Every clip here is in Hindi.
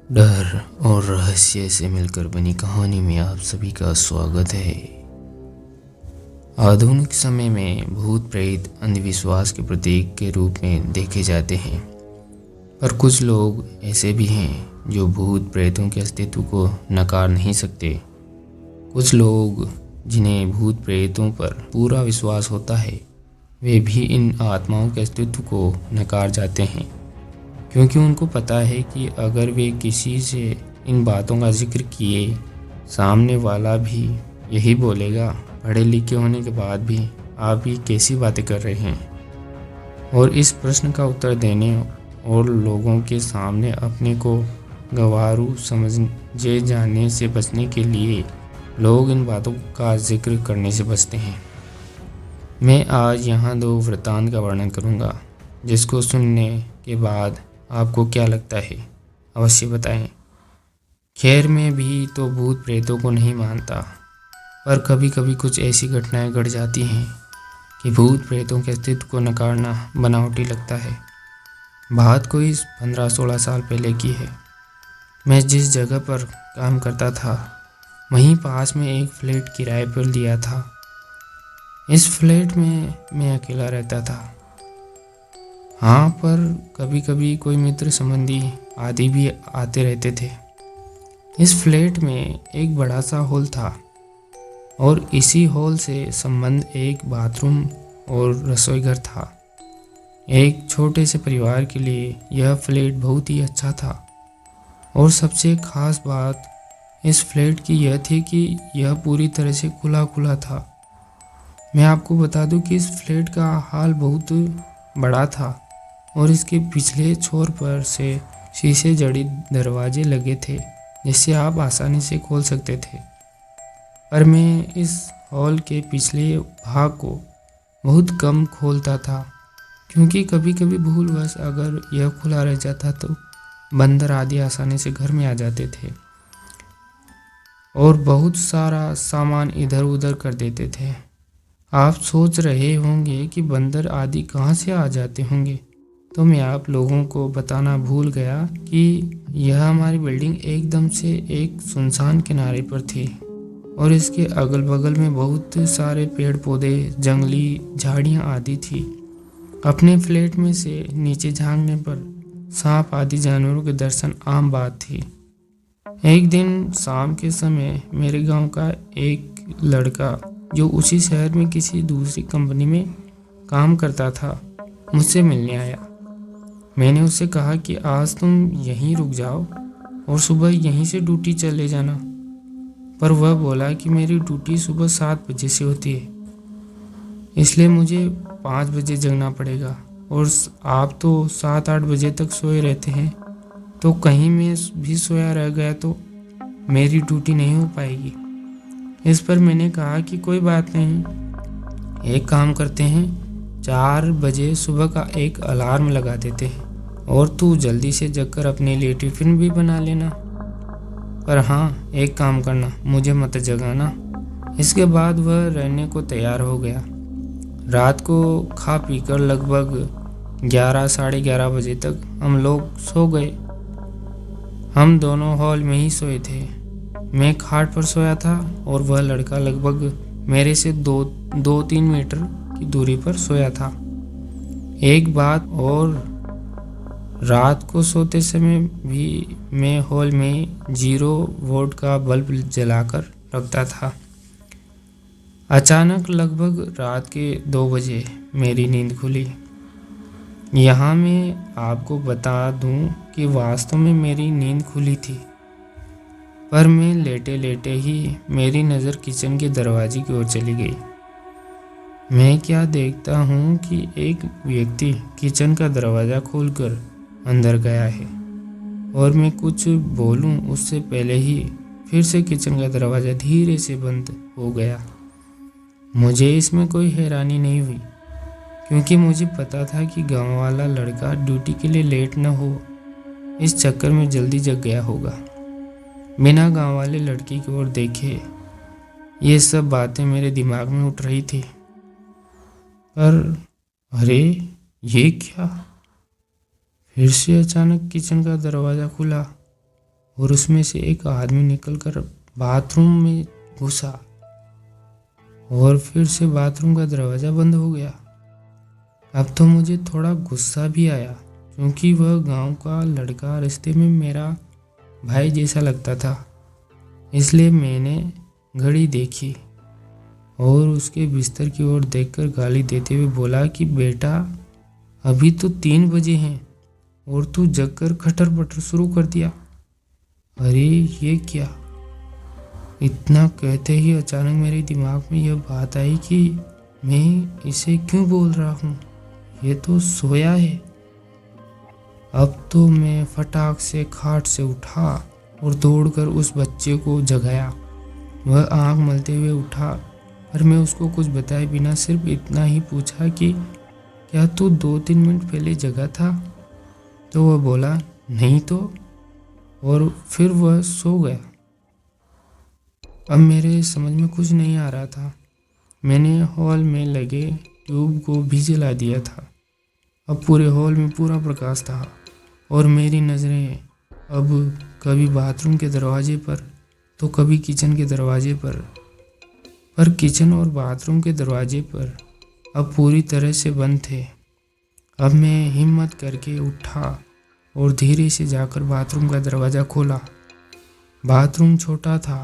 डर और रहस्य से मिलकर बनी कहानी में आप सभी का स्वागत है। आधुनिक समय में भूत प्रेत अंधविश्वास के प्रतीक के रूप में देखे जाते हैं, पर कुछ लोग ऐसे भी हैं जो भूत प्रेतों के अस्तित्व को नकार नहीं सकते। कुछ लोग जिन्हें भूत प्रेतों पर पूरा विश्वास होता है, वे भी इन आत्माओं के अस्तित्व को नकार जाते हैं, क्योंकि उनको पता है कि अगर वे किसी से इन बातों का जिक्र किए, सामने वाला भी यही बोलेगा, पढ़े लिखे होने के बाद भी आप ये कैसी बातें कर रहे हैं। और इस प्रश्न का उत्तर देने और लोगों के सामने अपने को गंवारू समझे जाने से बचने के लिए लोग इन बातों का जिक्र करने से बचते हैं। मैं आज यहाँ दो वृत्तांत का वर्णन करूँगा, जिसको सुनने के बाद आपको क्या लगता है अवश्य बताएं। खैर, मैं भी तो भूत प्रेतों को नहीं मानता, पर कभी कभी कुछ ऐसी घटनाएं घट जाती हैं कि भूत प्रेतों के अस्तित्व को नकारना बनावटी लगता है। बात कोई 15-16 साल पहले की है। मैं जिस जगह पर काम करता था, वहीं पास में एक फ्लैट किराए पर लिया था। इस फ्लैट में मैं अकेला रहता था। हाँ, पर कभी कभी कोई मित्र संबंधी आदि भी आते रहते थे। इस फ्लैट में एक बड़ा सा हॉल था और इसी हॉल से संबंध एक बाथरूम और रसोई घर था। एक छोटे से परिवार के लिए यह फ्लैट बहुत ही अच्छा था। और सबसे खास बात इस फ्लैट की यह थी कि यह पूरी तरह से खुला खुला था। मैं आपको बता दूं कि इस फ्लैट का हॉल बहुत बड़ा था और इसके पिछले छोर पर से शीशे जड़े दरवाजे लगे थे, जिससे आप आसानी से खोल सकते थे। पर मैं इस हॉल के पिछले भाग को बहुत कम खोलता था, क्योंकि कभी कभी भूलवश अगर यह खुला रह जाता तो बंदर आदि आसानी से घर में आ जाते थे और बहुत सारा सामान इधर उधर कर देते थे। आप सोच रहे होंगे कि बंदर आदि कहाँ से आ जाते होंगे, तो मैं आप लोगों को बताना भूल गया कि यह हमारी बिल्डिंग एकदम से एक सुनसान किनारे पर थी और इसके अगल बगल में बहुत सारे पेड़ पौधे, जंगली झाड़ियाँ आदि थी। अपने फ्लैट में से नीचे झांकने पर सांप आदि जानवरों के दर्शन आम बात थी। एक दिन शाम के समय मेरे गांव का एक लड़का, जो उसी शहर में किसी दूसरी कंपनी में काम करता था, मुझसे मिलने आया। मैंने उससे कहा कि आज तुम यहीं रुक जाओ और सुबह यहीं से ड्यूटी चले जाना, पर वह बोला कि मेरी ड्यूटी सुबह 7 बजे से होती है, इसलिए मुझे 5 बजे जगना पड़ेगा और आप तो 7-8 बजे तक सोए रहते हैं, तो कहीं मैं भी सोया रह गया तो मेरी ड्यूटी नहीं हो पाएगी। इस पर मैंने कहा कि कोई बात नहीं, एक काम करते हैं, 4 बजे सुबह का एक अलार्म लगा देते हैं और तू जल्दी से जगकर अपने लिए टिफिन भी बना लेना। पर हाँ, एक काम करना, मुझे मत जगाना। इसके बाद वह रहने को तैयार हो गया। रात को खा पीकर लगभग 11-11:30 बजे तक हम लोग सो गए। हम दोनों हॉल में ही सोए थे। मैं खाट पर सोया था और वह लड़का लगभग मेरे से 2-3 मीटर की दूरी पर सोया था। एक बात और, रात को सोते समय भी मैं हॉल में 0 वोल्ट का बल्ब जलाकर रखता था। अचानक लगभग रात के 2 बजे मेरी नींद खुली। यहाँ मैं आपको बता दूं कि वास्तव में मेरी नींद खुली थी, पर मैं लेटे लेटे ही मेरी नज़र किचन के दरवाजे की ओर चली गई। मैं क्या देखता हूँ कि एक व्यक्ति किचन का दरवाज़ा खोलकर अंदर गया है और मैं कुछ बोलूं उससे पहले ही फिर से किचन का दरवाज़ा धीरे से बंद हो गया। मुझे इसमें कोई हैरानी नहीं हुई, क्योंकि मुझे पता था कि गांव वाला लड़का ड्यूटी के लिए लेट न हो, इस चक्कर में जल्दी जग गया होगा। बिना गांव वाले लड़की की ओर देखे ये सब बातें मेरे दिमाग में उठ रही थी। पर अरे, ये क्या! फिर से अचानक किचन का दरवाज़ा खुला और उसमें से एक आदमी निकलकर बाथरूम में घुसा और फिर से बाथरूम का दरवाज़ा बंद हो गया। अब तो मुझे थोड़ा गुस्सा भी आया, क्योंकि वह गांव का लड़का रिश्ते में मेरा भाई जैसा लगता था। इसलिए मैंने घड़ी देखी और उसके बिस्तर की ओर देखकर गाली देते हुए बोला कि बेटा, अभी तो 3 बजे हैं और तू जगकर खटर पटर शुरू कर दिया। अरे ये क्या! इतना कहते ही अचानक मेरे दिमाग में यह बात आई कि मैं इसे क्यों बोल रहा हूँ, ये तो सोया है। अब तो मैं फटाक से खाट से उठा और दौड़कर उस बच्चे को जगाया। वह आंख मलते हुए उठा, पर मैं उसको कुछ बताए बिना सिर्फ इतना ही पूछा कि क्या तू 2-3 मिनट पहले जगा था? तो वह बोला नहीं तो, और फिर वह सो गया। अब मेरे समझ में कुछ नहीं आ रहा था। मैंने हॉल में लगे ट्यूब को भी जला दिया था। अब पूरे हॉल में पूरा प्रकाश था और मेरी नज़रें अब कभी बाथरूम के दरवाजे पर तो कभी किचन के दरवाजे पर किचन और बाथरूम के दरवाजे पर अब पूरी तरह से बंद थे। अब मैं हिम्मत करके उठा और धीरे से जाकर बाथरूम का दरवाज़ा खोला। बाथरूम छोटा था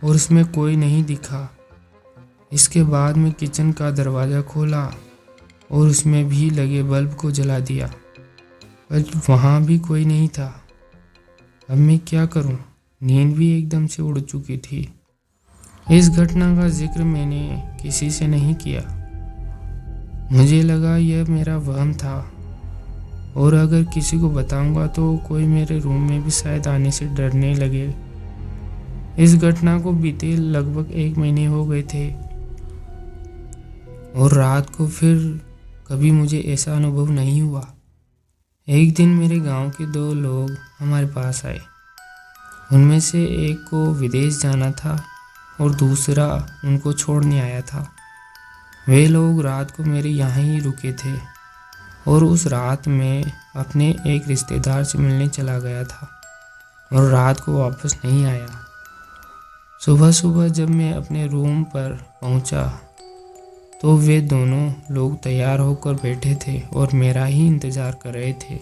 और उसमें कोई नहीं दिखा। इसके बाद मैं किचन का दरवाज़ा खोला और उसमें भी लगे बल्ब को जला दिया, पर वहाँ भी कोई नहीं था। अब मैं क्या करूं? नींद भी एकदम से उड़ चुकी थी। इस घटना का जिक्र मैंने किसी से नहीं किया। मुझे लगा यह मेरा वहम था, और अगर किसी को बताऊंगा तो कोई मेरे रूम में भी शायद आने से डरने लगे। इस घटना को बीते लगभग 1 महीने हो गए थे और रात को फिर कभी मुझे ऐसा अनुभव नहीं हुआ। एक दिन मेरे गांव के 2 लोग हमारे पास आए। उनमें से एक को विदेश जाना था और दूसरा उनको छोड़ने आया था। वे लोग रात को मेरे यहाँ ही रुके थे और उस रात मैं अपने एक रिश्तेदार से मिलने चला गया था और रात को वापस नहीं आया। सुबह सुबह जब मैं अपने रूम पर पहुंचा तो वे दोनों लोग तैयार होकर बैठे थे और मेरा ही इंतज़ार कर रहे थे।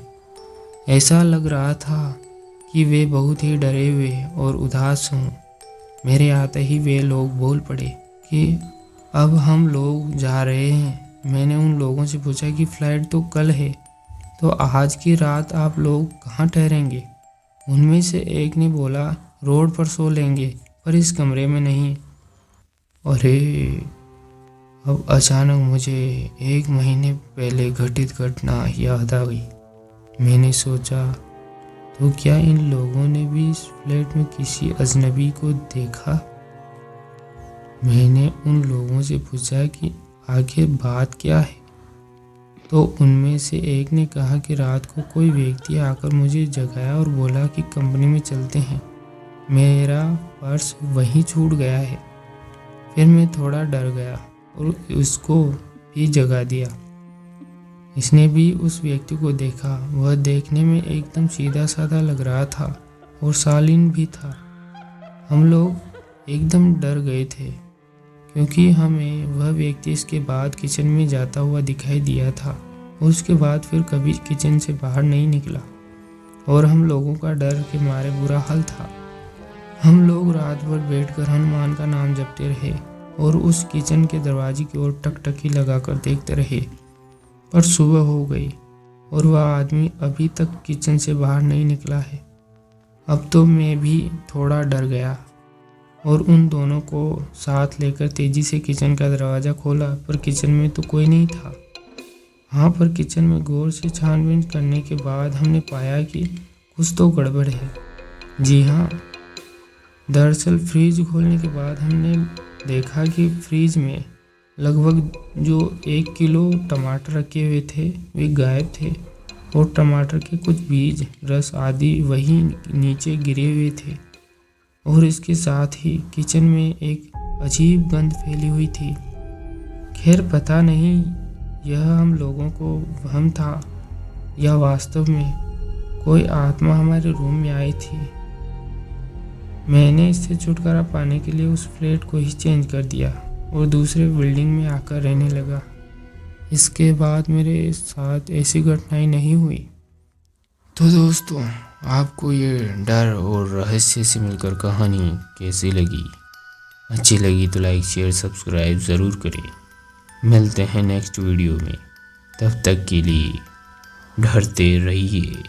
ऐसा लग रहा था कि वे बहुत ही डरे हुए और उदास हों। मेरे आते ही वे लोग बोल पड़े कि अब हम लोग जा रहे हैं। मैंने उन लोगों से पूछा कि फ़्लाइट तो कल है, तो आज की रात आप लोग कहाँ ठहरेंगे? उनमें से एक ने बोला रोड पर सो लेंगे, पर इस कमरे में नहीं। अरे, अब अचानक मुझे 1 महीने पहले घटित घटना याद आ गई। मैंने सोचा, तो क्या इन लोगों ने भी इस फ्लैट में किसी अजनबी को देखा? मैंने उन लोगों से पूछा कि आखिर बात क्या है, तो उनमें से एक ने कहा कि रात को कोई व्यक्ति आकर मुझे जगाया और बोला कि कंपनी में चलते हैं। मेरा पर्स वहीं छूट गया है। फिर मैं थोड़ा डर गया और उसको भी जगा दिया। इसने भी उस व्यक्ति को देखा। वह देखने में एकदम सीधा साधा लग रहा था और शालीन भी था। हम लोग एकदम डर गए थे क्योंकि हमें वह व्यक्ति इसके बाद किचन में जाता हुआ दिखाई दिया था और उसके बाद फिर कभी किचन से बाहर नहीं निकला और हम लोगों का डर के मारे बुरा हाल था। हम लोग रात भर बैठकर हनुमान का नाम जपते रहे और उस किचन के दरवाजे की ओर टकटकी लगाकर देखते रहे, पर सुबह हो गई और वह आदमी अभी तक किचन से बाहर नहीं निकला है। अब तो मैं भी थोड़ा डर गया और उन दोनों को साथ लेकर तेजी से किचन का दरवाज़ा खोला, पर किचन में तो कोई नहीं था। हाँ, पर किचन में गौर से छानबीन करने के बाद हमने पाया कि कुछ तो गड़बड़ है। जी हाँ, दरअसल फ्रिज खोलने के बाद हमने देखा कि फ्रिज में लगभग जो 1 किलो टमाटर रखे हुए थे वे गायब थे और टमाटर के कुछ बीज, रस आदि वहीं नीचे गिरे हुए थे और इसके साथ ही किचन में एक अजीब गंध फैली हुई थी। खैर, पता नहीं यह हम लोगों को वहम था या वास्तव में कोई आत्मा हमारे रूम में आई थी। मैंने इससे छुटकारा पाने के लिए उस फ्लैट को ही चेंज कर दिया और दूसरे बिल्डिंग में आकर रहने लगा। इसके बाद मेरे साथ ऐसी घटनाएं नहीं हुई। तो दोस्तों, आपको ये डर और रहस्य से मिलकर कहानी कैसी लगी? अच्छी लगी तो लाइक शेयर सब्सक्राइब ज़रूर करें। मिलते हैं नेक्स्ट वीडियो में, तब तक के लिए डरते रहिए।